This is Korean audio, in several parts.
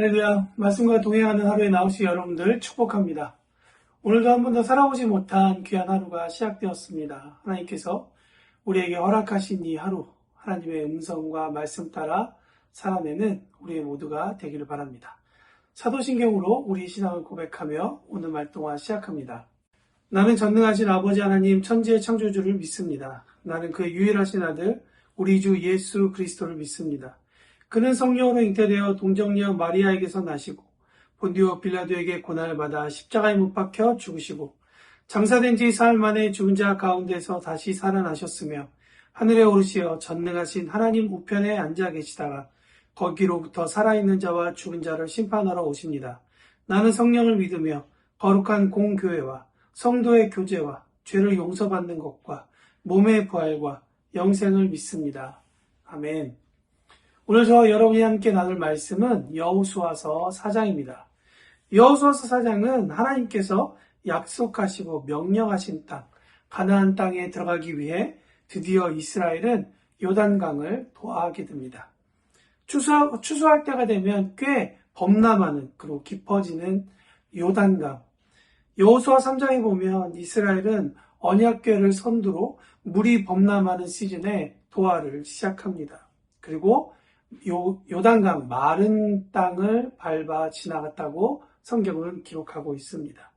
할렐루야, 말씀과 동행하는 하루에 나오시 여러분들 축복합니다. 오늘도 한 번도 살아보지 못한 귀한 하루가 시작되었습니다. 하나님께서 우리에게 허락하신 이 하루, 하나님의 음성과 말씀 따라 살아내는 우리 모두가 되기를 바랍니다. 사도신경으로 우리 신앙을 고백하며 오늘 말동안 시작합니다. 나는 전능하신 아버지 하나님 천지의 창조주를 믿습니다. 나는 그의 유일하신 아들 우리 주 예수 그리스도를 믿습니다. 그는 성령으로 잉태되어 동정녀 마리아에게서 나시고 본디오 빌라도에게 고난을 받아 십자가에 못 박혀 죽으시고 장사된 지 사흘 만에 죽은 자 가운데서 다시 살아나셨으며 하늘에 오르시어 전능하신 하나님 우편에 앉아 계시다가 거기로부터 살아있는 자와 죽은 자를 심판하러 오십니다. 나는 성령을 믿으며 거룩한 공교회와 성도의 교제와 죄를 용서받는 것과 몸의 부활과 영생을 믿습니다. 아멘. 오늘 저와 여러분이 함께 나눌 말씀은 여호수아서 4장입니다. 여호수아서 4장은 하나님께서 약속하시고 명령하신 땅, 가나안 땅에 들어가기 위해 드디어 이스라엘은 요단강을 도하게 됩니다. 추수할 때가 되면 꽤 범람하는 그리고 깊어지는 요단강. 여호수아 3장에 보면 이스라엘은 언약궤를 선두로 물이 범람하는 시즌에 도하를 시작합니다. 그리고 요단강 마른 땅을 밟아 지나갔다고 성경은 기록하고 있습니다.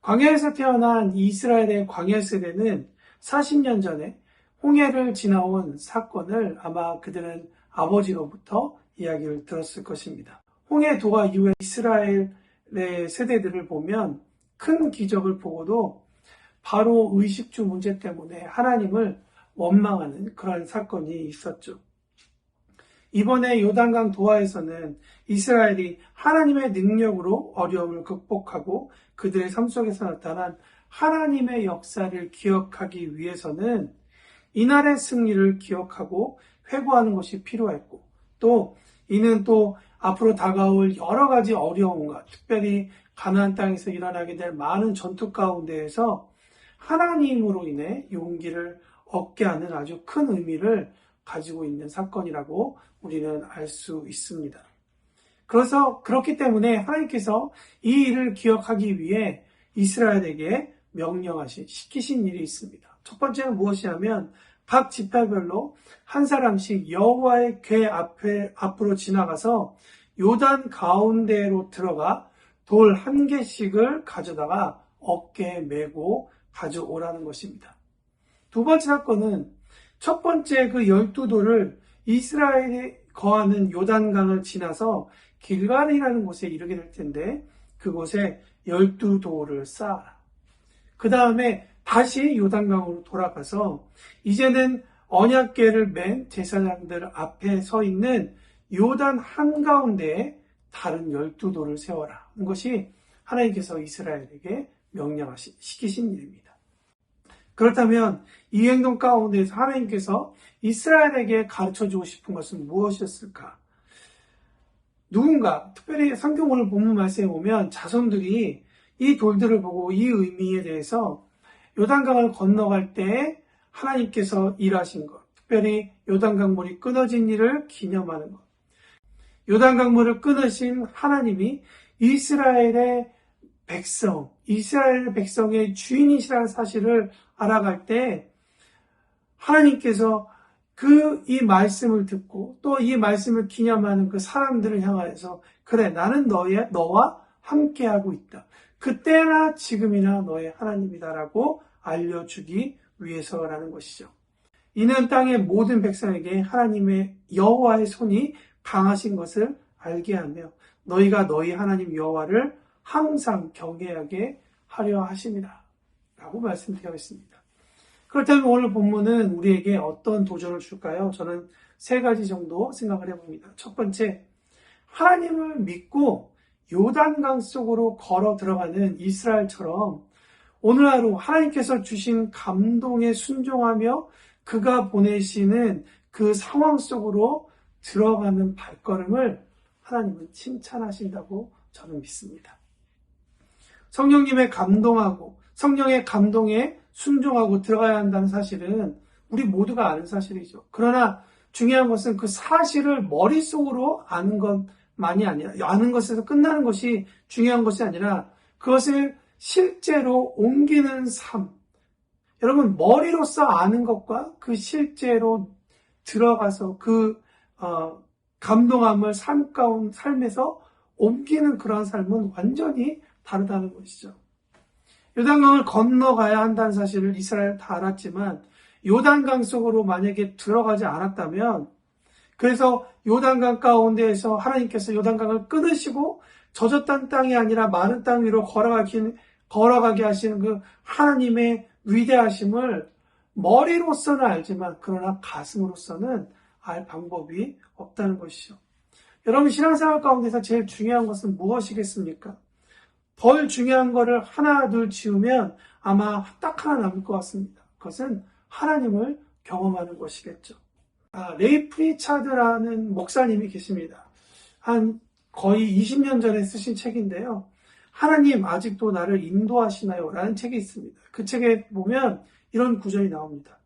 광야에서 태어난 이스라엘의 광야 세대는 40년 전에 홍해를 지나온 사건을 아마 그들은 아버지로부터 이야기를 들었을 것입니다. 홍해 도하 이후에 이스라엘의 세대들을 보면 큰 기적을 보고도 바로 의식주 문제 때문에 하나님을 원망하는 그런 사건이 있었죠. 이번에 요단강 도하에서는 이스라엘이 하나님의 능력으로 어려움을 극복하고 그들의 삶 속에서 나타난 하나님의 역사를 기억하기 위해서는 이날의 승리를 기억하고 회고하는 것이 필요했고 또 이는 또 앞으로 다가올 여러 가지 어려움과 특별히 가나안 땅에서 일어나게 될 많은 전투 가운데에서 하나님으로 인해 용기를 얻게 하는 아주 큰 의미를 가지고 있는 사건이라고 우리는 알 수 있습니다. 그렇기 때문에 하나님께서 이 일을 기억하기 위해 이스라엘에게 시키신 일이 있습니다. 첫 번째는 무엇이냐면 각 지파별로 한 사람씩 여호와의 궤 앞으로 지나가서 요단 가운데로 들어가 돌 한 개씩을 가져다가 어깨에 메고 가져오라는 것입니다. 두 번째 사건은 첫 번째 그 12돌을 이스라엘이 거하는 요단강을 지나서 길갈이라는 곳에 이르게 될 텐데 그곳에 12돌을 쌓아라. 그 다음에 다시 요단강으로 돌아가서 이제는 언약궤를 맨 제사장들 앞에 서 있는 요단 한가운데에 다른 12돌을 세워라. 하는 것이 하나님께서 이스라엘에게 시키신 일입니다. 그렇다면 이 행동 가운데서 하나님께서 이스라엘에게 가르쳐주고 싶은 것은 무엇이었을까? 누군가, 특별히 성경 오늘 본문 말씀에 보면 자손들이 이 돌들을 보고 이 의미에 대해서 요단강을 건너갈 때 하나님께서 일하신 것, 특별히 요단강 물이 끊어진 일을 기념하는 것, 요단강 물을 끊으신 하나님이 이스라엘 백성의 주인이시라는 사실을 알아갈 때 하나님께서 이 말씀을 듣고 또 이 말씀을 기념하는 그 사람들을 향하여서 그래 나는 너와 함께하고 있다. 그때나 지금이나 너의 하나님이다라고 알려주기 위해서라는 것이죠. 이는 땅의 모든 백성에게 하나님의 여호와의 손이 강하신 것을 알게 하며 너희가 너희 하나님 여호와를 항상 경외하게 하려 하심이라 라고 말씀드리고 있습니다. 그렇다면 오늘 본문은 우리에게 어떤 도전을 줄까요? 저는 세 가지 정도 생각을 해봅니다. 첫 번째, 하나님을 믿고 요단강 속으로 걸어 들어가는 이스라엘처럼 오늘 하루 하나님께서 주신 감동에 순종하며 그가 보내시는 그 상황 속으로 들어가는 발걸음을 하나님은 칭찬하신다고 저는 믿습니다. 성령님의 성령의 감동에 순종하고 들어가야 한다는 사실은 우리 모두가 아는 사실이죠. 그러나 중요한 것은 그 사실을 머릿속으로 아는 것 것만이 아니라, 아는 것에서 끝나는 것이 중요한 것이 아니라 그것을 실제로 옮기는 삶. 여러분, 머리로서 아는 것과 그 실제로 들어가서 그 감동함을 삶에서 옮기는 그러한 삶은 완전히 다르다는 것이죠. 요단강을 건너가야 한다는 사실을 이스라엘은 다 알았지만 요단강 속으로 만약에 들어가지 않았다면, 그래서 요단강 가운데에서 하나님께서 요단강을 끊으시고 젖었던 땅이 아니라 마른 땅 위로 걸어가게 하시는 그 하나님의 위대하심을 머리로서는 알지만 그러나 가슴으로서는 알 방법이 없다는 것이죠. 여러분, 신앙생활 가운데서 제일 중요한 것은 무엇이겠습니까? 덜 중요한 거를 하나 둘 지우면 아마 딱 하나 남을 것 같습니다. 그것은 하나님을 경험하는 것이겠죠. 레이 프리차드라는 목사님이 계십니다. 한 거의 20년 전에 쓰신 책인데요. 하나님 아직도 나를 인도하시나요? 라는 책이 있습니다. 그 책에 보면 이런 구절이 나옵니다.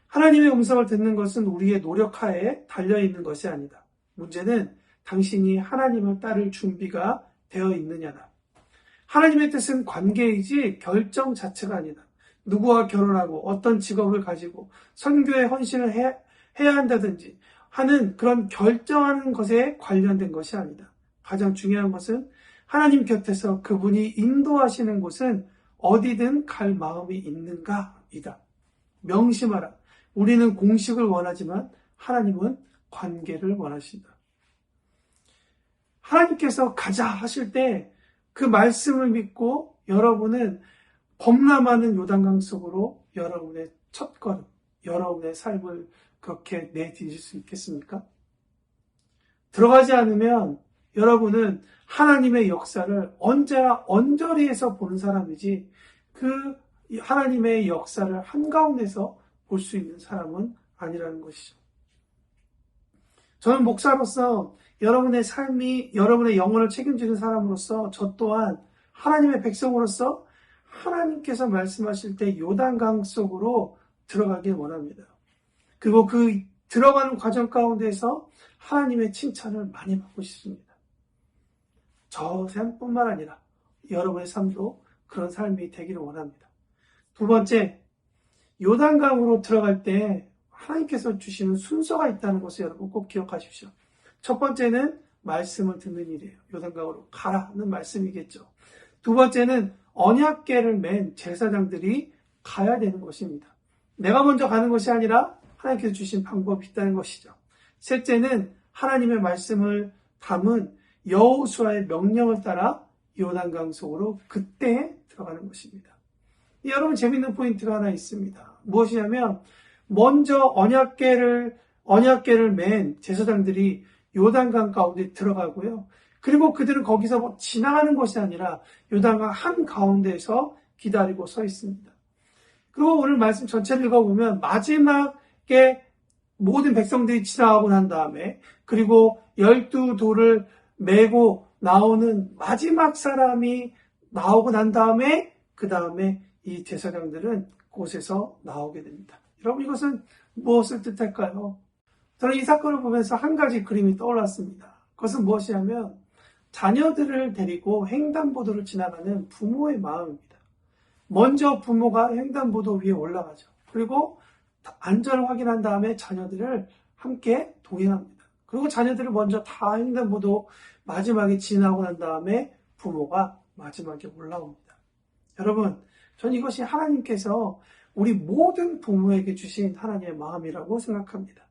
하나님의 음성을 듣는 것은 우리의 노력하에 달려있는 것이 아니다. 문제는 당신이 하나님을 따를 준비가 되어 있느냐다. 하나님의 뜻은 관계이지 결정 자체가 아니다. 누구와 결혼하고 어떤 직업을 가지고 선교에 헌신을 해야 한다든지 하는 그런 결정하는 것에 관련된 것이 아니다. 가장 중요한 것은 하나님 곁에서 그분이 인도하시는 곳은 어디든 갈 마음이 있는가이다. 명심하라. 우리는 공식을 원하지만 하나님은 관계를 원하신다. 하나님께서 가자 하실 때 그 말씀을 믿고 여러분은 겁나 많은 요단강 속으로 여러분의 첫걸음, 여러분의 삶을 그렇게 내디딜 수 있겠습니까? 들어가지 않으면 여러분은 하나님의 역사를 언제나 언저리에서 보는 사람이지 그 하나님의 역사를 한가운데서 볼 수 있는 사람은 아니라는 것이죠. 저는 목사로서 여러분의 삶이 여러분의 영혼을 책임지는 사람으로서 저 또한 하나님의 백성으로서 하나님께서 말씀하실 때 요단강 속으로 들어가길 원합니다. 그리고 그 들어가는 과정 가운데서 하나님의 칭찬을 많이 받고 싶습니다. 저 삶뿐만 아니라 여러분의 삶도 그런 삶이 되기를 원합니다. 두 번째, 요단강으로 들어갈 때 하나님께서 주시는 순서가 있다는 것을 여러분 꼭 기억하십시오. 첫 번째는 말씀을 듣는 일이에요. 요단강으로 가라는 말씀이겠죠. 두 번째는 언약궤를 맨 제사장들이 가야 되는 것입니다. 내가 먼저 가는 것이 아니라 하나님께서 주신 방법이 있다는 것이죠. 셋째는 하나님의 말씀을 담은 여호수아의 명령을 따라 요단강 속으로 그때 들어가는 것입니다. 여러분, 재밌는 포인트가 하나 있습니다. 무엇이냐면 먼저 언약궤를 맨 제사장들이 요단강 가운데 들어가고요. 그리고 그들은 거기서 지나가는 것이 아니라 요단강 한가운데에서 기다리고 서 있습니다. 그리고 오늘 말씀 전체를 읽어보면 마지막에 모든 백성들이 지나가고 난 다음에 그리고 12돌을 메고 나오는 마지막 사람이 나오고 난 다음에 그 다음에 이 제사장들은 그곳에서 나오게 됩니다. 여러분, 이것은 무엇을 뜻할까요? 저는 이 사건을 보면서 한 가지 그림이 떠올랐습니다. 그것은 무엇이냐면 자녀들을 데리고 횡단보도를 지나가는 부모의 마음입니다. 먼저 부모가 횡단보도 위에 올라가죠. 그리고 안전을 확인한 다음에 자녀들을 함께 동행합니다. 그리고 자녀들을 먼저 다 횡단보도 마지막에 지나고 난 다음에 부모가 마지막에 올라옵니다. 여러분, 저는 이것이 하나님께서 우리 모든 부모에게 주신 하나님의 마음이라고 생각합니다.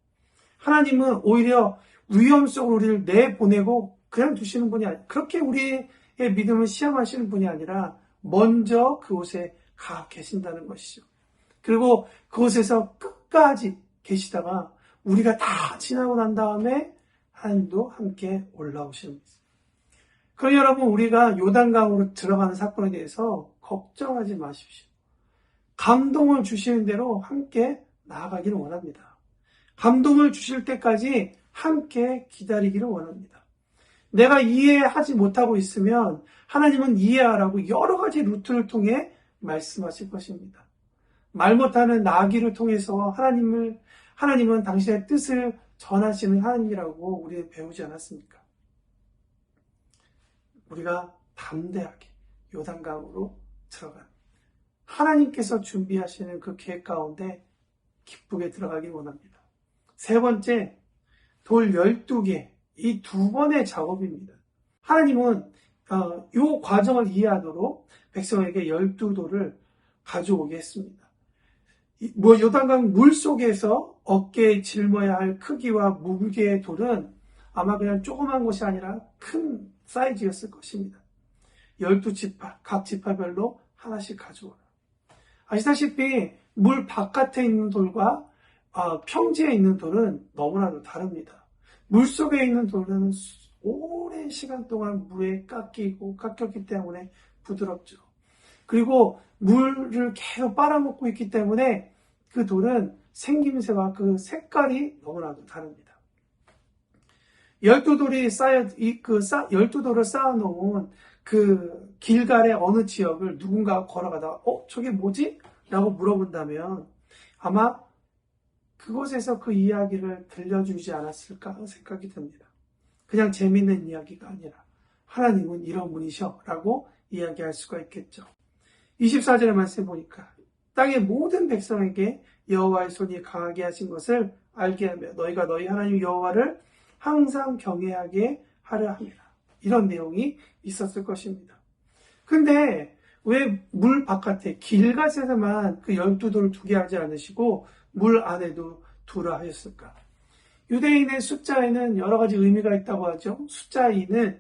하나님은 오히려 위험 속으로 우리를 내보내고 그냥 두시는 분이 아니라, 그렇게 우리의 믿음을 시험하시는 분이 아니라 먼저 그곳에 가 계신다는 것이죠. 그리고 그곳에서 끝까지 계시다가 우리가 다 지나고 난 다음에 하나님도 함께 올라오시는 것입니다. 그럼 여러분, 우리가 요단강으로 들어가는 사건에 대해서 걱정하지 마십시오. 감동을 주시는 대로 함께 나아가기를 원합니다. 감동을 주실 때까지 함께 기다리기를 원합니다. 내가 이해하지 못하고 있으면 하나님은 이해하라고 여러 가지 루트를 통해 말씀하실 것입니다. 말 못하는 나귀를 통해서 하나님은 당신의 뜻을 전하시는 하나님이라고 우리는 배우지 않았습니까? 우리가 담대하게 요단강으로 들어간 하나님께서 준비하시는 그 계획 가운데 기쁘게 들어가길 원합니다. 세 번째, 돌 12개, 이 두 번의 작업입니다. 하나님은 이 과정을 이해하도록 백성에게 12돌을 가져오게 했습니다. 요단강 물 속에서 어깨에 짊어야 할 크기와 무게의 돌은 아마 그냥 조그만 것이 아니라 큰 사이즈였을 것입니다. 12지파, 각 지파별로 하나씩 가져오라. 아시다시피 물 바깥에 있는 돌과 평지에 있는 돌은 너무나도 다릅니다. 물 속에 있는 돌은 오랜 시간 동안 물에 깎였기 때문에 부드럽죠. 그리고 물을 계속 빨아먹고 있기 때문에 그 돌은 생김새와 그 색깔이 너무나도 다릅니다. 12돌을 쌓아놓은 그 길갈의 어느 지역을 누군가가 걸어가다가 저게 뭐지? 라고 물어본다면 아마 그곳에서 그 이야기를 들려주지 않았을까 생각이 듭니다. 그냥 재밌는 이야기가 아니라 하나님은 이런 분이셔 라고 이야기할 수가 있겠죠. 24절의 말씀 보니까 땅의 모든 백성에게 여호와의 손이 강하게 하신 것을 알게 하며 너희가 너희 하나님 여호와를 항상 경외하게 하려 합니다. 이런 내용이 있었을 것입니다. 근데 왜 물 바깥에 길갓에서만 그 12돌을 두게 하지 않으시고 물 안에도 두라 하셨을까? 유대인의 숫자에는 여러 가지 의미가 있다고 하죠. 숫자 2는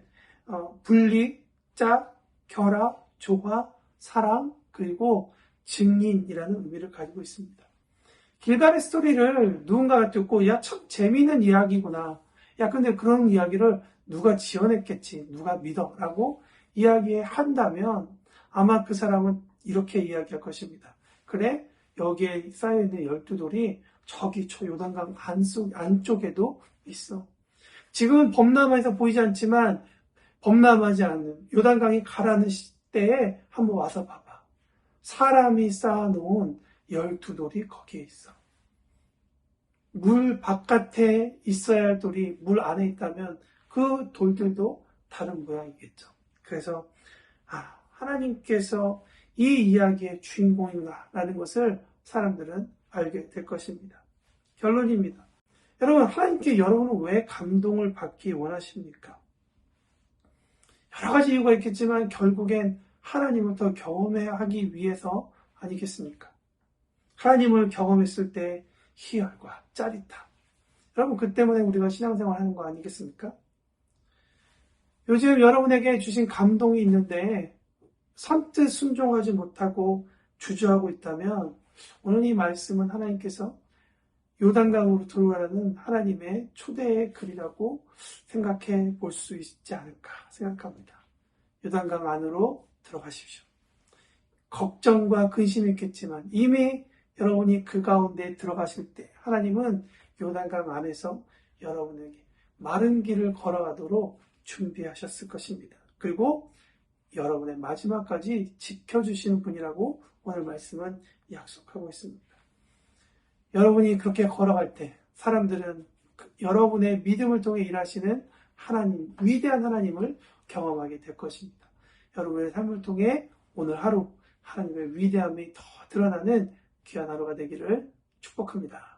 분리, 짝, 결합, 조화, 사랑, 그리고 증인이라는 의미를 가지고 있습니다. 길갈의 스토리를 누군가가 듣고 야, 참 재미있는 이야기구나. 야, 근데 그런 이야기를 누가 지어냈겠지, 누가 믿어 라고 이야기한다면 아마 그 사람은 이렇게 이야기할 것입니다. 그래, 여기에 쌓여있는 12돌이 저기 요단강 안쪽에도 있어. 지금은 범람해서 보이지 않지만 범람하지 않는 요단강이 가라는 때에 한번 와서 봐봐. 사람이 쌓아놓은 12돌이 거기에 있어. 물 바깥에 있어야 할 돌이 물 안에 있다면 그 돌들도 다른 모양이겠죠. 그래서 하나님께서 이 이야기의 주인공인가라는 것을 사람들은 알게 될 것입니다. 결론입니다. 여러분, 하나님께 여러분은 왜 감동을 받기 원하십니까? 여러 가지 이유가 있겠지만 결국엔 하나님을 더 경험하기 위해서 아니겠습니까? 하나님을 경험했을 때 희열과 짜릿함. 여러분, 그 때문에 우리가 신앙생활 하는 거 아니겠습니까? 요즘 여러분에게 주신 감동이 있는데 선뜻 순종하지 못하고 주저하고 있다면 오늘 이 말씀은 하나님께서 요단강으로 들어가라는 하나님의 초대의 글이라고 생각해 볼 수 있지 않을까 생각합니다. 요단강 안으로 들어가십시오. 걱정과 근심이 있겠지만 이미 여러분이 그 가운데 들어가실 때 하나님은 요단강 안에서 여러분에게 마른 길을 걸어가도록 준비하셨을 것입니다. 그리고 여러분의 마지막까지 지켜주시는 분이라고 오늘 말씀은 약속하고 있습니다. 여러분이 그렇게 걸어갈 때 사람들은 여러분의 믿음을 통해 일하시는 하나님, 위대한 하나님을 경험하게 될 것입니다. 여러분의 삶을 통해 오늘 하루 하나님의 위대함이 더 드러나는 귀한 하루가 되기를 축복합니다.